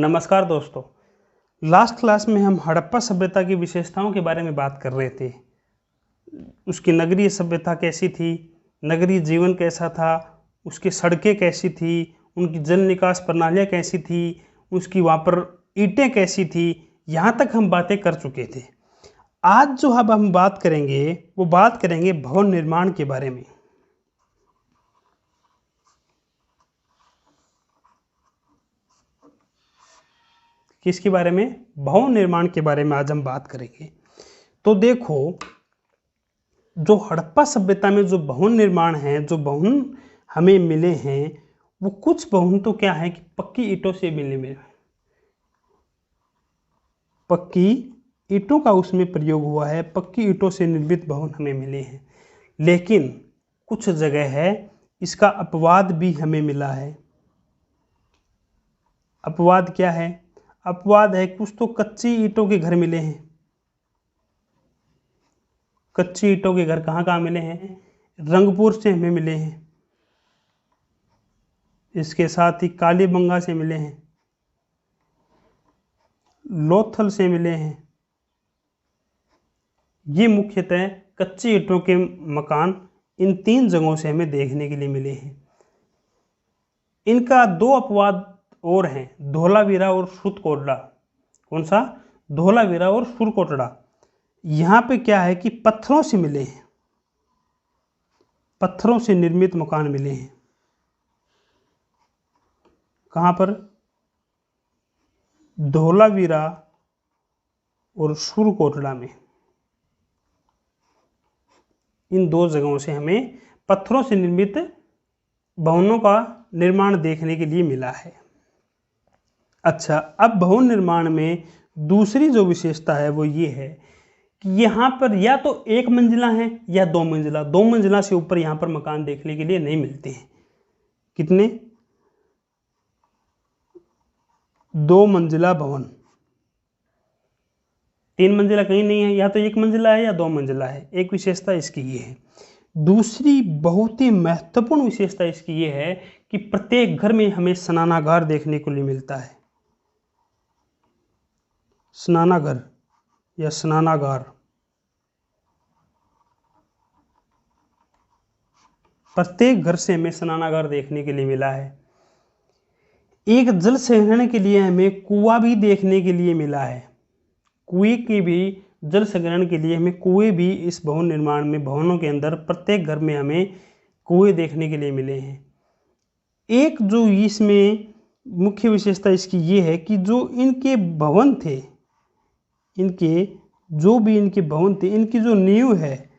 नमस्कार दोस्तों। Last class में हम हड़प्पा सभ्यता की विशेषताओं के बारे में बात कर रहे थे। उसकी नगरीय सभ्यता कैसी थी, नगरीय जीवन कैसा था, उसकी सड़कें कैसी थी, उनकी जल निकास प्रणालियाँ कैसी थी, उसकी वहाँ पर ईंटें कैसी थी, यहाँ तक हम बातें कर चुके थे। आज जो अब हम बात करेंगे वो बात करेंगे भवन निर्माण के बारे में। किसके बारे में? भवन निर्माण के बारे में आज हम बात करेंगे। तो देखो, जो हड़प्पा सभ्यता में जो भवन निर्माण है, जो भवन हमें मिले हैं, वो कुछ भवन तो क्या है कि पक्की ईंटों से मिले, पक्की ईंटों का उसमें प्रयोग हुआ है, पक्की ईंटों से निर्मित भवन हमें मिले हैं। लेकिन कुछ जगह है इसका अपवाद भी हमें मिला है। अपवाद क्या है? अपवाद है कुछ तो कच्ची ईंटों के घर मिले हैं। कच्ची ईंटों के घर कहाँ कहाँ मिले हैं? रंगपुर से हमें मिले हैं, इसके साथ ही कालीबंगा से मिले हैं, लोथल से मिले हैं। ये मुख्यतः कच्ची ईंटों के मकान इन 3 जगहों से हमें देखने के लिए मिले हैं। इनका 2 अपवाद और हैं, धोलावीरा और सुरकोटड़ा। कौन सा? धोलावीरा और सुरकोटड़ा। यहाँ पे क्या है कि पत्थरों से मिले हैं, पत्थरों से निर्मित मकान मिले हैं। कहाँ पर? धोलावीरा और सुरकोटड़ा में। इन 2 जगहों से हमें पत्थरों से निर्मित भवनों का निर्माण देखने के लिए मिला है। अच्छा, अब भवन निर्माण में दूसरी जो विशेषता है वो ये है कि यहाँ पर या तो 1 मंजिला है या 2 मंजिला। 2 मंजिला से ऊपर यहाँ पर मकान देखने के लिए नहीं मिलते हैं। कितने? 2 मंजिला भवन। 3 मंजिला कहीं नहीं है, या तो 1 मंजिला है या 2 मंजिला है। एक विशेषता इसकी ये है। दूसरी बहुत ही महत्वपूर्ण विशेषता इसकी ये है कि प्रत्येक घर में हमें स्नानागार देखने को लिए मिलता है। स्नानागार या स्नानागार, प्रत्येक घर से हमें स्नानागार देखने के लिए मिला है। एक जल संग्रहण के लिए हमें कुआं भी देखने के लिए मिला है। कुएं की भी, जल संग्रहण के लिए हमें कुएं भी इस भवन निर्माण में, भवनों के अंदर प्रत्येक घर में हमें कुएं देखने के लिए मिले हैं। एक जो इसमें मुख्य विशेषता इसकी ये है कि जो इनके भवन थे, इनके जो भी इनके भवन थे, इनकी जो नींव है,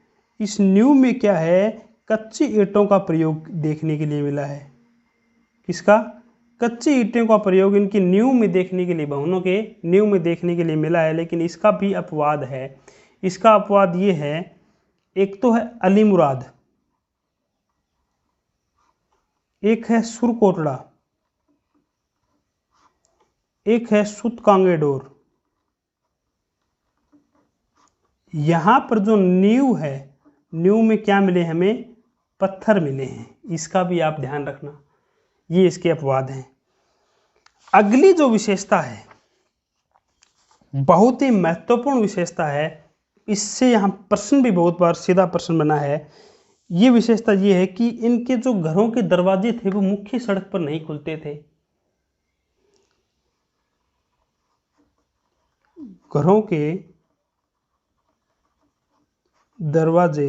इस नींव में क्या है? कच्ची ईंटों का प्रयोग देखने के लिए मिला है। किसका? कच्ची ईंटों का प्रयोग इनकी नींव में देखने के लिए, भवनों के नींव में देखने के लिए मिला है। लेकिन इसका भी अपवाद है। इसका अपवाद ये है, एक तो है अली मुराद, एक है सुरकोटड़ा, एक है सूतकांगेडोर। यहाँ पर जो नींव है, नींव में क्या मिले हमें? पत्थर मिले हैं। इसका भी आप ध्यान रखना, ये इसके अपवाद हैं। अगली जो विशेषता है, बहुत ही महत्वपूर्ण विशेषता है, इससे यहाँ प्रश्न भी बहुत बार सीधा प्रश्न बना है। ये विशेषता ये है कि इनके जो घरों के दरवाजे थे वो मुख्य सड़क पर नहीं खुलते थे। घरों के दरवाजे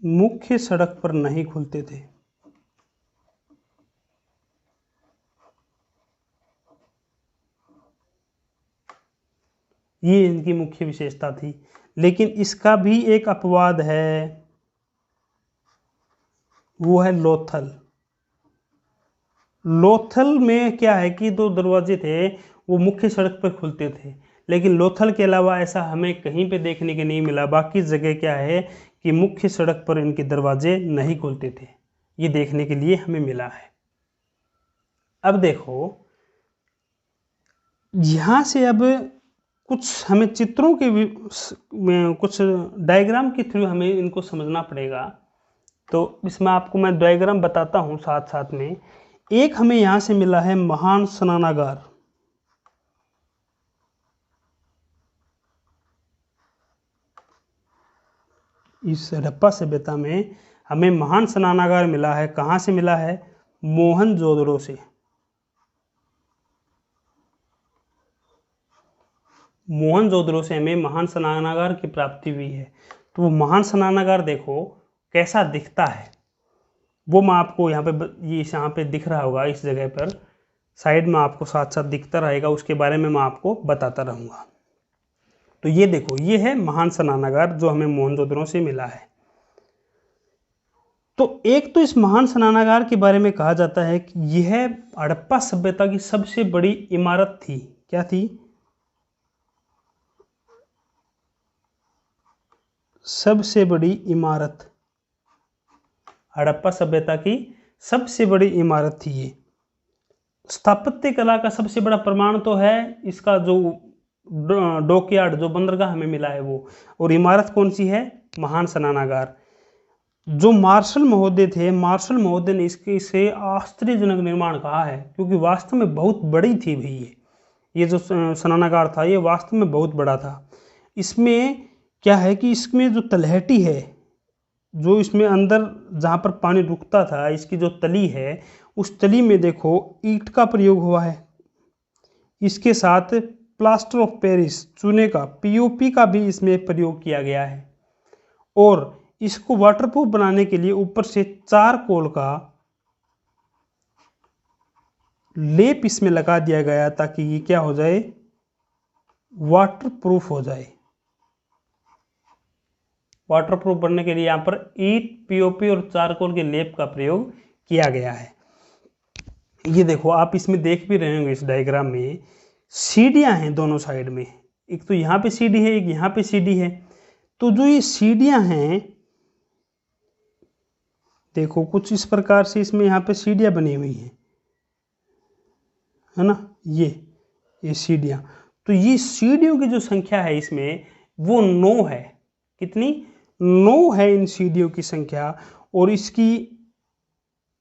मुख्य सड़क पर नहीं खुलते थे। ये इनकी मुख्य विशेषता थी। लेकिन इसका भी एक अपवाद है, वो है लोथल। लोथल में क्या है कि 2 दरवाजे थे वो मुख्य सड़क पर खुलते थे, लेकिन लोथल के अलावा ऐसा हमें कहीं पे देखने के नहीं मिला। बाकी जगह क्या है कि मुख्य सड़क पर इनके दरवाजे नहीं खुलते थे। ये देखने के लिए हमें मिला है। अब देखो, यहाँ से अब कुछ हमें चित्रों के में कुछ डायग्राम के थ्रू हमें इनको समझना पड़ेगा तो इसमें आपको मैं डायग्राम बताता हूँ साथ साथ में। एक हमें यहाँ से मिला है महान स्नानागार, इस हड़प्पा सभ्यता में हमें महान स्नानागार मिला है। कहाँ से मिला है? मोहनजोदड़ो से। मोहनजोदड़ो से हमें महान स्नानागार की प्राप्ति हुई है। तो वो महान स्नानागार देखो कैसा दिखता है, वो मैं आपको यहाँ पे ये यहाँ पे दिख रहा होगा, इस जगह पर साइड में आपको साथ साथ दिखता रहेगा, उसके बारे में मैं आपको बताता रहूँगा। तो ये देखो, ये है महान स्नानागार जो हमें मोहनजोदड़ो से मिला है। तो एक तो इस महान स्नानागार के बारे में कहा जाता है कि यह हड़प्पा सभ्यता की सबसे बड़ी इमारत थी। क्या थी? सबसे बड़ी इमारत। हड़प्पा सभ्यता की सबसे बड़ी इमारत थी ये। स्थापत्य कला का सबसे बड़ा प्रमाण तो है इसका जो डॉकयार्ड, जो बंदरगाह हमें मिला है वो। और इमारत कौन सी है? महान स्नानागार। जो मार्शल महोदय थे, मार्शल महोदय ने इसे आश्चर्यजनक निर्माण कहा है, क्योंकि वास्तव में बहुत बड़ी थी भाई। ये जो स्नानागार था ये वास्तव में बहुत बड़ा था। इसमें क्या है कि इसमें जो तलहटी है, जो इसमें अंदर जहाँ पर पानी रुकता था, इसकी जो तली है, उस तली में देखो ईंट का प्रयोग हुआ है। इसके साथ प्लास्टर ऑफ पेरिस, चूने का, पीओपी का भी इसमें प्रयोग किया गया है। और इसको वाटरप्रूफ बनाने के लिए ऊपर से चारकोल का लेप इसमें लगा दिया गया ताकि ये क्या हो जाए? वाटरप्रूफ हो जाए। वाटरप्रूफ बनने के लिए यहाँ पर ईंट, पीओपी और चारकोल के लेप का प्रयोग किया गया है। ये देखो, आप इसमें देख भी रहे होंगे इस डायग्राम में सीढ़ियां हैं दोनों साइड में। एक तो यहाँ पे सीढ़ी है, एक यहाँ पे सीढ़ी है। तो जो ये सीढ़ियां हैं देखो कुछ इस प्रकार से इसमें यहाँ पे सीढ़ियां बनी हुई हैं, है ना? ये सीढ़ियां। तो ये सीढ़ियों की जो संख्या है इसमें वो 9 है। कितनी? 9 है इन सीढ़ियों की संख्या। और इसकी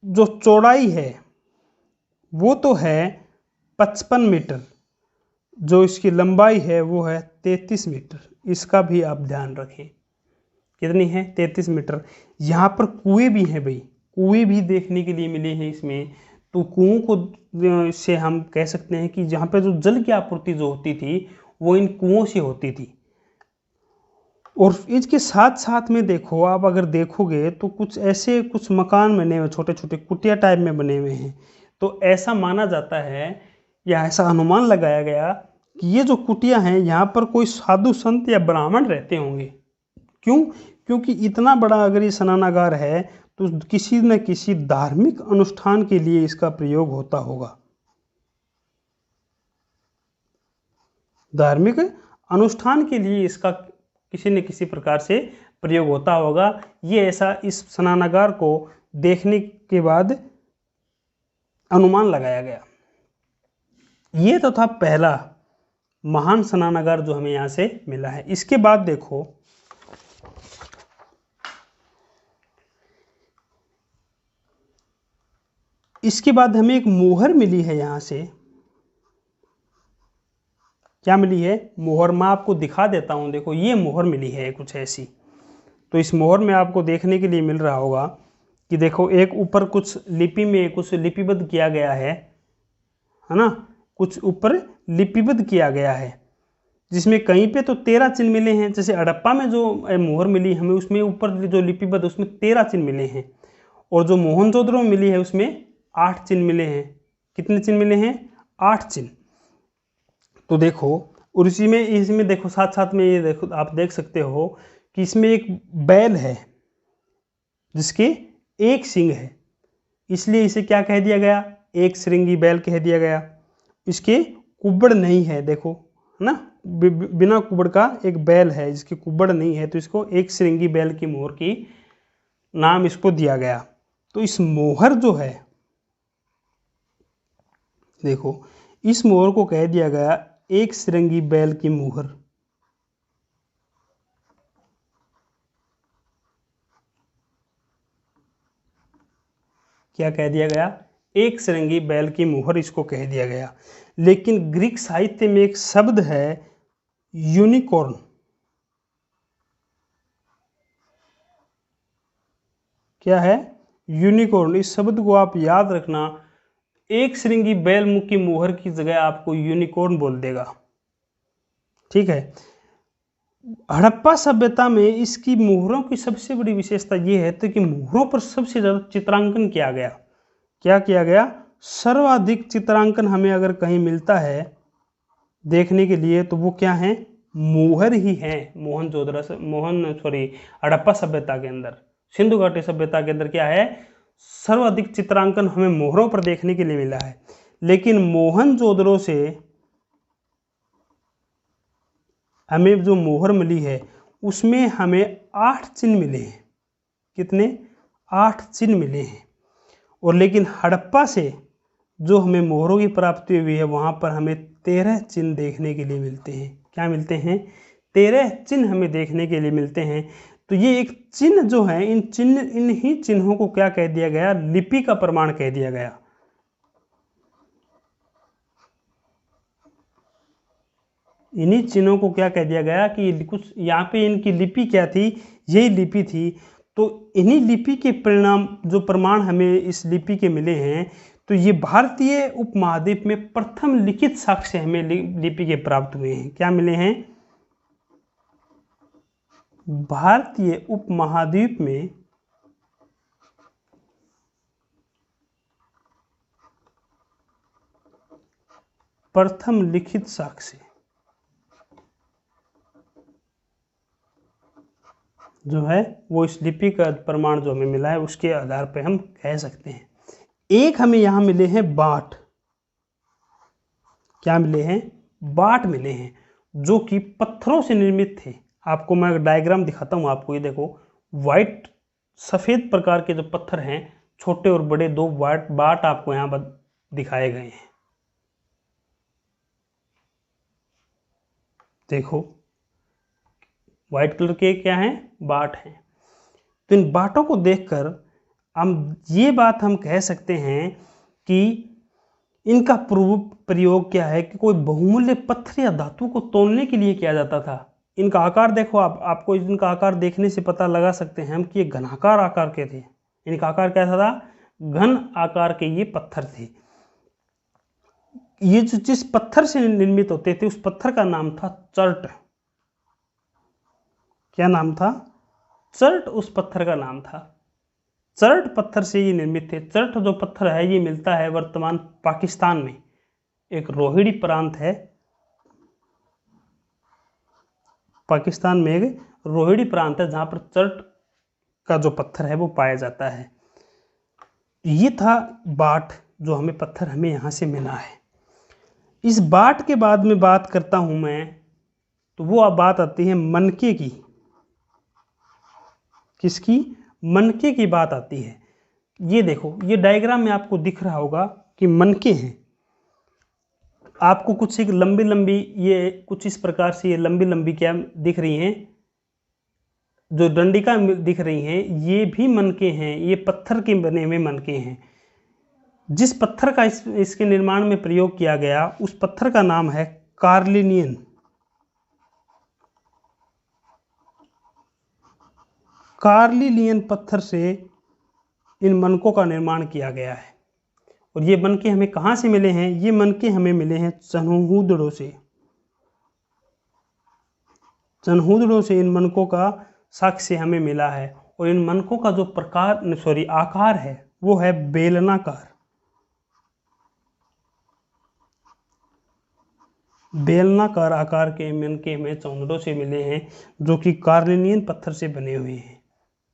जो चौड़ाई है वो तो है 55 मीटर, जो इसकी लंबाई है वो है 33 मीटर। इसका भी आप ध्यान रखें। कितनी है? 33 मीटर। यहाँ पर कुएं भी हैं भाई, कुएं भी देखने के लिए मिले हैं इसमें। तो कुओं को से हम कह सकते हैं कि जहाँ पे जो जल की आपूर्ति जो होती थी वो इन कुओं से होती थी। और इसके साथ साथ में देखो, आप अगर देखोगे तो कुछ ऐसे कुछ मकान बने हुए, छोटे छोटे कुटिया टाइप में बने हुए हैं। तो ऐसा माना जाता है या ऐसा अनुमान लगाया गया कि ये जो कुटिया हैं यहाँ पर कोई साधु संत या ब्राह्मण रहते होंगे। क्यों? क्योंकि इतना बड़ा अगर ये स्नानागार है तो किसी न किसी धार्मिक अनुष्ठान के लिए इसका प्रयोग होता होगा। धार्मिक अनुष्ठान के लिए इसका किसी न किसी प्रकार से प्रयोग होता होगा। ये ऐसा इस स्नानागार को देखने के बाद अनुमान लगाया गया। ये तो था पहला महान स्नानागार जो हमें यहाँ से मिला है। इसके बाद देखो, इसके बाद हमें एक मोहर मिली है। यहाँ से क्या मिली है? मोहर। मैं आपको दिखा देता हूँ। देखो ये मोहर मिली है कुछ ऐसी। तो इस मोहर में आपको देखने के लिए मिल रहा होगा कि देखो एक ऊपर कुछ लिपि में कुछ लिपिबद्ध किया गया है ना? कुछ ऊपर लिपिबद्ध किया गया है, जिसमें कहीं पे तो 13 चिन्ह मिले हैं। जैसे हड़प्पा में जो मोहर मिली हमें, उसमें ऊपर जो लिपिबद्ध उसमें 13 चिन्ह मिले हैं। और जो मोहनजोदड़ो में मिली है उसमें 8 चिन्ह मिले हैं। कितने चिन्ह मिले हैं? 8 चिन्ह। तो देखो, और इसमें देखो साथ साथ में ये देखो, आप देख सकते हो कि इसमें एक बैल है जिसके एक सींग है, इसलिए इसे क्या कह दिया गया? एक श्रृंगी बैल कह दिया गया। इसके कुब्बड़ नहीं है, देखो, है ना? बिना कुब्बड़ का एक बैल है जिसकी कुब्बड़ नहीं है, तो इसको एक श्रृंगी बैल की मोहर की नाम इसको दिया गया। तो इस मोहर जो है, देखो इस मोहर को कह दिया गया एक श्रृंगी बैल की मोहर। क्या कह दिया गया? एक सिरंगी बैल की मुहर इसको कह दिया गया। लेकिन ग्रीक साहित्य में एक शब्द है यूनिकॉर्न। क्या है? यूनिकॉर्न। इस शब्द को आप याद रखना, एक सिरंगी बैल की मुहर की जगह आपको यूनिकॉर्न बोल देगा। ठीक है। हड़प्पा सभ्यता में इसकी मुहरों की सबसे बड़ी विशेषता यह है तो कि मुहरों पर सबसे ज्यादा चित्रांकन किया गया। क्या किया गया? सर्वाधिक चित्रांकन हमें अगर कहीं मिलता है देखने के लिए तो वो क्या है? मुहर ही है। हड़प्पा सभ्यता के अंदर, सिंधु घाटी सभ्यता के अंदर क्या है? सर्वाधिक चित्रांकन हमें मोहरों पर देखने के लिए मिला है। लेकिन मोहनजोदड़ो से हमें जो मोहर मिली है उसमें हमें 8 चिन्ह मिले हैं। कितने? 8 चिन्ह मिले हैं। और लेकिन हड़प्पा से जो हमें मोहरों की प्राप्ति हुई है वहां पर हमें 13 चिन्ह देखने के लिए मिलते हैं। क्या मिलते हैं? 13 चिन्ह हमें देखने के लिए मिलते हैं। तो ये एक चिन्ह जो है, इन्हीं चिन्हों को क्या कह दिया गया? लिपि का प्रमाण कह दिया गया। इन्हीं चिन्हों को क्या कह दिया गया कि कुछ यहाँ पे इनकी लिपि क्या थी? यही लिपि थी। तो इन्हीं लिपि के परिणाम, जो प्रमाण हमें इस लिपि के मिले हैं, तो ये भारतीय उपमहाद्वीप में प्रथम लिखित साक्ष्य हमें लिपि के प्राप्त हुए हैं। क्या मिले हैं? भारतीय उपमहाद्वीप में प्रथम लिखित साक्ष्य जो है वो इस लिपि का प्रमाण जो हमें मिला है उसके आधार पर हम कह सकते हैं। एक हमें यहां मिले हैं बाट। क्या मिले हैं? बाट मिले हैं जो कि पत्थरों से निर्मित थे। आपको मैं डायग्राम दिखाता हूं आपको। ये देखो, व्हाइट सफेद प्रकार के जो पत्थर हैं, छोटे और बड़े दो बाट आपको यहां पर दिखाए गए हैं। देखो, व्हाइट कलर के क्या हैं? बाट हैं। तो इन बाटों को देखकर हम ये बात हम कह सकते हैं कि इनका प्रयोग क्या है कि कोई बहुमूल्य पत्थर या धातु को तोलने के लिए किया जाता था। इनका आकार देखो, आपको इनका आकार देखने से पता लगा सकते हैं हम कि ये घनाकार आकार के थे। इनका आकार कैसा था? घन आकार के ये पत्थर थे। ये जो जिस पत्थर से निर्मित होते थे उस पत्थर का नाम था चर्ट। क्या नाम था? चर्ट उस पत्थर का नाम था। चर्ट पत्थर से ये निर्मित थे। चर्ट जो पत्थर है ये मिलता है वर्तमान पाकिस्तान में, एक रोहिणी प्रांत है। पाकिस्तान में एक रोहिणी प्रांत है जहां पर चर्ट का जो पत्थर है वो पाया जाता है। ये था बाट, जो हमें पत्थर हमें यहां से मिला है। इस बाट के बाद में बात करता हूं मैं, तो वो अब बात आती है मनके की। किसकी? मनके की बात आती है। ये देखो, ये डायग्राम में आपको दिख रहा होगा कि मनके हैं। आपको कुछ एक लंबी लंबी, ये कुछ इस प्रकार से ये लंबी लंबी क्या दिख रही हैं, जो दंडिका दिख रही हैं, ये भी मनके हैं। ये पत्थर के बने हुए मनके हैं। जिस पत्थर का इसके निर्माण में प्रयोग किया गया उस पत्थर का नाम है कार्लिनियन। कार्लिनियन पत्थर से इन मनकों का निर्माण किया गया है। और ये मनके हमें कहां से मिले हैं? ये मनके हमें मिले हैं चनहूदड़ों से। चनहूदड़ों से इन मनकों का साक्ष्य हमें मिला है। और इन मनकों का जो आकार है वो है बेलनाकार। बेलनाकार आकार के मनके हमें चनहूदड़ों से मिले हैं जो कि कार्लिनियन पत्थर से बने हुए हैं।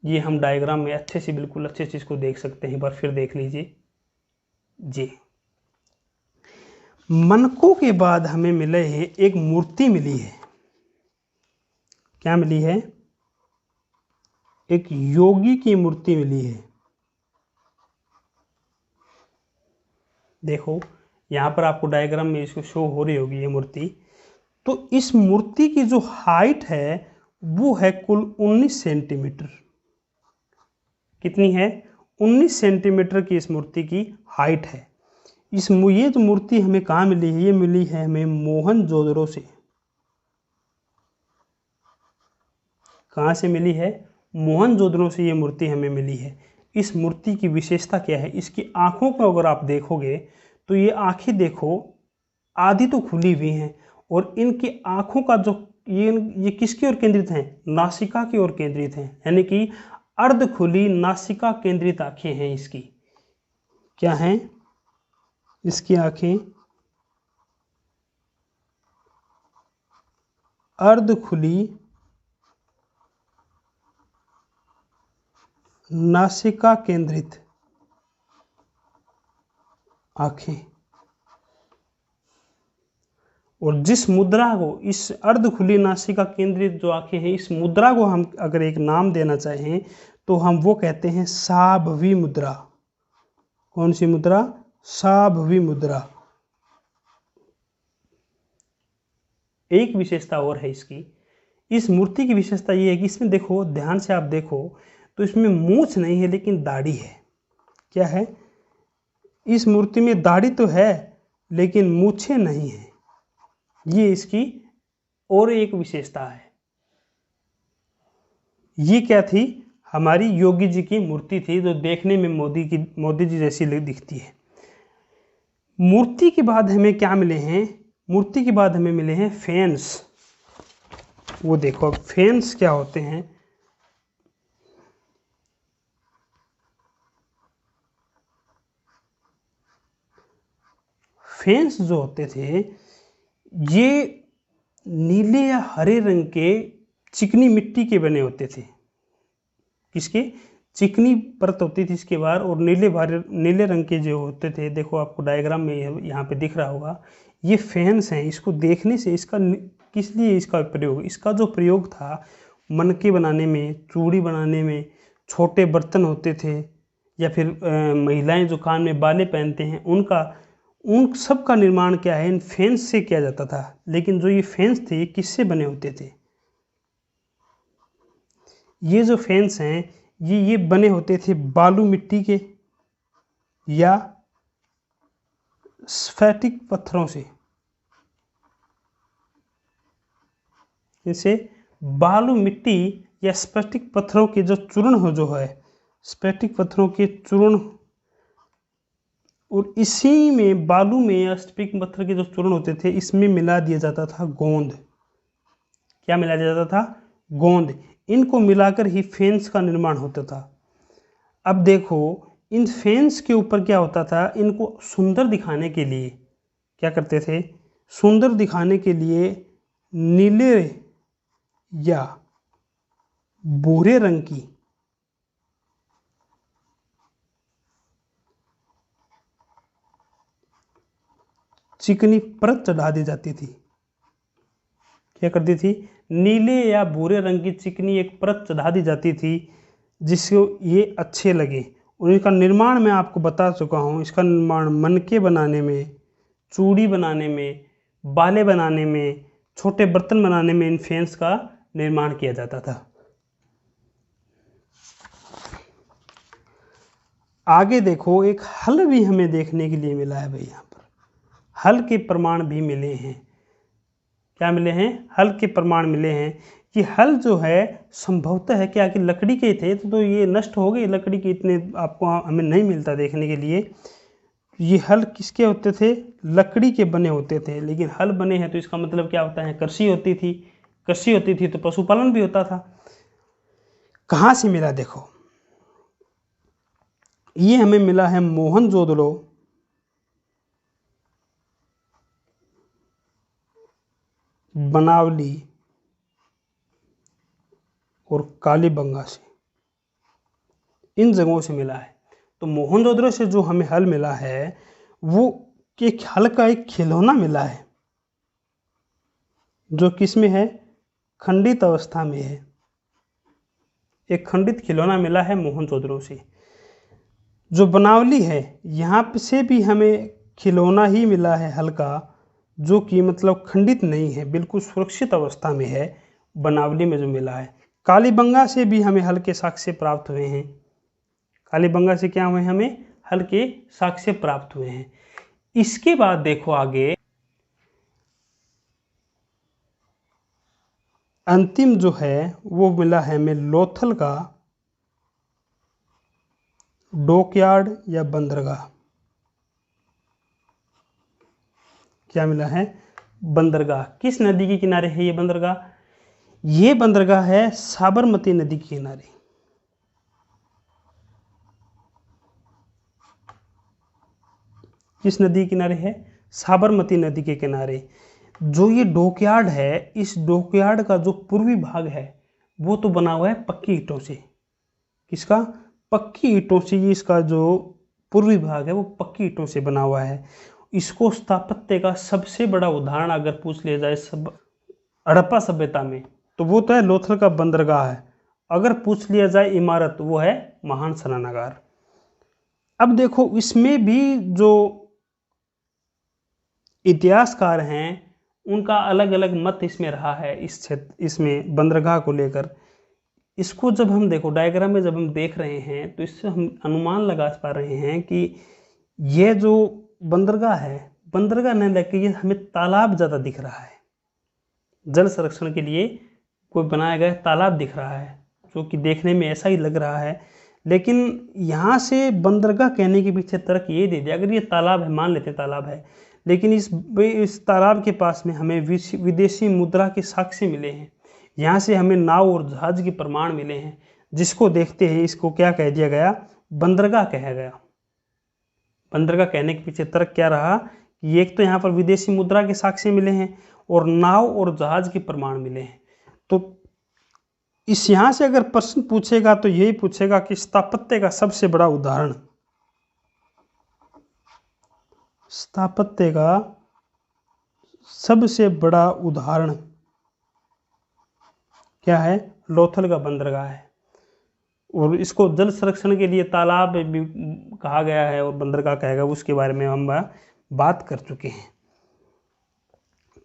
ये हम डायग्राम में अच्छे से, बिल्कुल अच्छे से इसको देख सकते हैं। एक बार फिर देख लीजिए जी। मनकों के बाद हमें मिले है एक मूर्ति मिली है। क्या मिली है? एक योगी की मूर्ति मिली है। देखो, यहां पर आपको डायग्राम में इसको शो हो रही होगी ये मूर्ति। तो इस मूर्ति की जो हाइट है वो है कुल 19 सेंटीमीटर। कितनी है? 19 सेंटीमीटर की इस मूर्ति की हाइट है। ये जो मूर्ति हमें कहाँ मिली है, ये मिली है हमें मोहनजोदड़ो से। कहाँ से मिली है? मोहनजोदड़ो से ये मूर्ति हमें मिली है। इस मूर्ति की विशेषता क्या है? इसकी आँखों को अगर आप देखोगे तो ये आँखें देखो आधी तो खुली हुई हैं, और इनकी आँखों का जो ये किसकी ओर केंद्रित हैं? नासिका की ओर केंद्रित हैं, यानी कि अर्ध खुली नासिका केंद्रित आँखें हैं इसकी। क्या हैं इसकी आँखें? अर्ध खुली नासिका केंद्रित आंखें। और जिस मुद्रा को, इस अर्ध खुली नासिका केंद्रित जो आंखें हैं, इस मुद्रा को हम अगर एक नाम देना चाहें तो हम वो कहते हैं साभवी मुद्रा। कौन सी मुद्रा? साभवी मुद्रा। एक विशेषता और है इसकी, इस मूर्ति की विशेषता ये है कि इसमें देखो, ध्यान से आप देखो तो इसमें मूंछ नहीं है लेकिन दाढ़ी है। क्या है? इस मूर्ति में दाढ़ी तो है लेकिन मूछें नहीं है। ये इसकी और एक विशेषता है। ये क्या थी? हमारी योगी जी की मूर्ति थी जो देखने में मोदी जी जैसी दिखती है। मूर्ति के बाद हमें क्या मिले हैं? मूर्ति के बाद हमें मिले हैं फैंस। वो देखो फैंस क्या होते हैं। फैंस जो होते थे ये नीले या हरे रंग के चिकनी मिट्टी के बने होते थे। किसके? चिकनी परत होती थी इसके बाहर, और नीले रंग के जो होते थे, देखो आपको डायग्राम में यहाँ पे दिख रहा होगा, ये फैंस हैं। इसको देखने से इसका किस लिए इसका प्रयोग? इसका जो प्रयोग था मनके बनाने में, चूड़ी बनाने में, छोटे बर्तन होते थे, या फिर महिलाएं जो कान में बाले पहनते हैं उन सब का निर्माण क्या है? इन फैंस से किया जाता था। लेकिन जो ये फैंस थे किससे बने होते थे? ये जो फैंस हैं ये बने होते थे बालू मिट्टी के या स्फटिक पत्थरों से। जैसे बालू मिट्टी या स्फटिक पत्थरों के जो चूर्ण हो, जो है स्फटिक पत्थरों के चूर्ण, और इसी में बालू में या स्फटिक पत्थर के जो चूर्ण होते थे इसमें मिला दिया जाता था गोंद। क्या मिला दिया जाता था? गोंद। इनको मिलाकर ही फैंस का निर्माण होता था। अब देखो इन फैंस के ऊपर क्या होता था? इनको सुंदर दिखाने के लिए क्या करते थे? सुंदर दिखाने के लिए नीले या भूरे रंग की चिकनी परत चढ़ा दी जाती थी। क्या करती थी? नीले या भूरे रंग की चिकनी एक परत चढ़ा दी जाती थी जिससे ये अच्छे लगे। और इनका निर्माण मैं आपको बता चुका हूँ। इसका निर्माण मनके बनाने में, चूड़ी बनाने में, बाले बनाने में, छोटे बर्तन बनाने में इन फैंस का निर्माण किया जाता था। आगे देखो एक हल भी हमें देखने के लिए मिला है भाई। यहाँ पर हल के प्रमाण भी मिले हैं। क्या मिले हैं? हल के प्रमाण मिले हैं कि हल जो है संभवतः है क्या कि लकड़ी के थे, तो ये नष्ट हो गए। लकड़ी के इतने आपको हमें नहीं मिलता देखने के लिए। ये हल किसके होते थे? लकड़ी के बने होते थे। लेकिन हल बने हैं तो इसका मतलब क्या होता है? कृषि होती थी। कृषि होती थी तो पशुपालन भी होता था। कहाँ से मिला? देखो ये हमें मिला है मोहनजोदड़ो बनावली और कालीबंगा से। इन जगहों से मिला है। तो मोहनजोदड़ो से जो हमें हल मिला है वो एक हल का एक खिलौना मिला है जो किसमें है? खंडित अवस्था में है। एक खंडित खिलौना मिला है मोहनजोदड़ो से। जो बनावली है यहाँ से भी हमें खिलौना ही मिला है हल का, जो कि मतलब खंडित नहीं है, बिल्कुल सुरक्षित अवस्था में है। बनावली में जो मिला है। कालीबंगा से भी हमें हल के साक्ष्य प्राप्त हुए हैं। कालीबंगा से क्या हुए, हमें हल्के साक्ष्य प्राप्त हुए हैं। इसके बाद देखो आगे अंतिम जो है वो मिला है हमें लोथल का डॉकयार्ड या बंदरगाह। क्या मिला है, बंदरगाह। किस नदी के किनारे है ये बंदरगाह? ये बंदरगाह है साबरमती नदी के किनारे। किस नदी के किनारे है? साबरमती नदी के किनारे। जो ये डॉकयार्ड है, इस डॉकयार्ड का जो पूर्वी भाग है वो तो बना हुआ है पक्की ईंटों से। किसका? पक्की ईंटों से। ये इसका जो पूर्वी भाग है वो पक्की ईंटों से बना हुआ है। इसको स्थापत्य का सबसे बड़ा उदाहरण अगर पूछ लिया जाए सब हड़प्पा सभ्यता में, तो वो तो है लोथल का बंदरगाह है। अगर पूछ लिया जाए इमारत, वो है महान स्नानागार। अब देखो इसमें भी जो इतिहासकार हैं उनका अलग अलग मत इसमें रहा है, इस क्षेत्र इसमें बंदरगाह को लेकर। इसको जब हम देखो डायग्राम में जब हम देख रहे हैं तो इससे हम अनुमान लगा पा रहे हैं कि ये जो बंदरगाह है, बंदरगाह नहीं लेके ये हमें तालाब ज़्यादा दिख रहा है। जल संरक्षण के लिए कोई बनाया गया तालाब दिख रहा है, जो कि देखने में ऐसा ही लग रहा है। लेकिन यहाँ से बंदरगाह कहने के पीछे तर्क ये दे दिया, अगर ये तालाब है, मान लेते तालाब है, लेकिन इस तालाब के पास में हमें विदेशी मुद्रा के साक्ष्य मिले हैं। यहाँ से हमें नाव और जहाज के प्रमाण मिले हैं, जिसको देखते हैं इसको क्या कह दिया गया, बंदरगाह कहा गया। बंदरगाह कहने के पीछे तर्क क्या रहा कि एक तो यहाँ पर विदेशी मुद्रा के साक्ष्य मिले हैं और नाव और जहाज के प्रमाण मिले हैं। तो इस यहाँ से अगर प्रश्न पूछेगा तो यही पूछेगा कि स्थापत्य का सबसे बड़ा उदाहरण, स्थापत्य का सबसे बड़ा उदाहरण क्या है? लोथल का बंदरगाह है। और इसको जल संरक्षण के लिए तालाब भी कहा गया है और बंदरगाह कहा गया, उसके बारे में हम बात कर चुके हैं।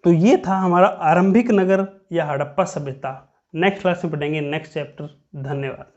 तो ये था हमारा आरंभिक नगर या हड़प्पा सभ्यता। नेक्स्ट क्लास में पढ़ेंगे नेक्स्ट चैप्टर। धन्यवाद।